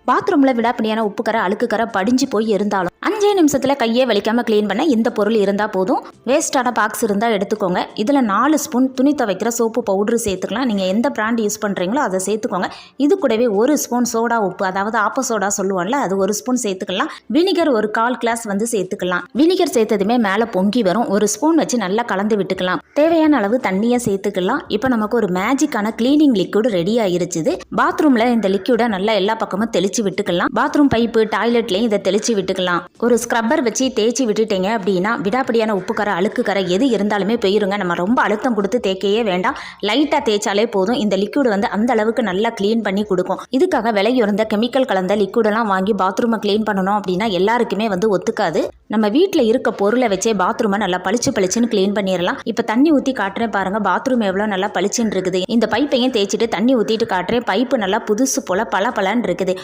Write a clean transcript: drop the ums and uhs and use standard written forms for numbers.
பாத்ரூம்ல விடாப்பிடியான உப்பு கரை அழுக்கு கரை படிஞ்சு போய் இருந்தாலும் 5 நிமிஷத்துல கையே வலிக்காம க்ளீன் பண்ண இந்த பொருள் இருந்தா போதும். வேஸ்டான பாக்ஸ் இருந்தா எடுத்துக்கோங்க. இதுல 4 ஸ்பூன் துணி துவைக்கிற சோப்பு பவுடர் சேர்த்துக்கலாம். நீங்க எந்த பிராண்ட் யூஸ் பண்றீங்களோ அதை சேர்த்துக்கோங்க. இது கூடவே 1 ஸ்பூன் சோடா உப்பு, அதாவது ஆப்ப சோடா சொல்லுவோம்ல, அது 1 ஸ்பூன் சேர்த்துக்கலாம். வினிகர் ஒரு 1/4 கிளாஸ் சேர்த்துக்கலாம். வினிகர் சேர்த்ததுமே மேல பொங்கி வரும். 1 ஸ்பூன் வச்சு நல்லா கலந்து விட்டுக்கலாம். தேவையான அளவு தண்ணியை சேர்த்துக்கலாம். இப்போ நமக்கு ஒரு மேஜிக்கான கிளீனிங் லிக்விட் ரெடி ஆயிருச்சு. பாத்ரூம்ல இந்த லிக்விடை நல்லா எல்லா பக்கமும் தெளிச்சு விட்டுக்கலாம். பாத்ரூம் பைப்பு டாய்லெட்லயும் இதை தெளிச்சு விட்டுக்கலாம். ஒரு ஸ்க்ரப்பர் வச்சு தேய்ச்சி விட்டுட்டீங்க அப்படின்னா விடாப்பிடியான உப்பு கரை அழுக்கு கரை எது இருந்தாலுமே போயிருங்க. நம்ம ரொம்ப அழுத்தம் கொடுத்து தேய்க்கையே வேண்டாம். லைட்டாக தேய்ச்சாலே போதும். இந்த லிக்விட் அந்த அளவுக்கு நல்லா க்ளீன் பண்ணி கொடுக்கும். இதுக்காக விலையுறந்த கெமிக்கல் கலந்த லிக்விடெல்லாம் வாங்கி பாத்ரூமை க்ளீன் பண்ணணும் அப்படின்னா எல்லாருக்குமே ஒத்துக்காது. நம்ம வீட்டில் இருக்க பொருளை வச்சே பாத்ரூமை நல்லா பளிச்சுன்னு க்ளீன் பண்ணிடலாம். இப்போ தண்ணி ஊற்றி காட்டுறேன் பாருங்க, பாத்ரூம் எவ்வளோ நல்லா பளிச்சுன்னு இருக்குது. இந்த பைப்பையும் தேய்ச்சிட்டு தண்ணி ஊற்றிட்டு காட்டுறேன். பைப்பு நல்லா புதுசு போல பல பலன்னு இருக்குது.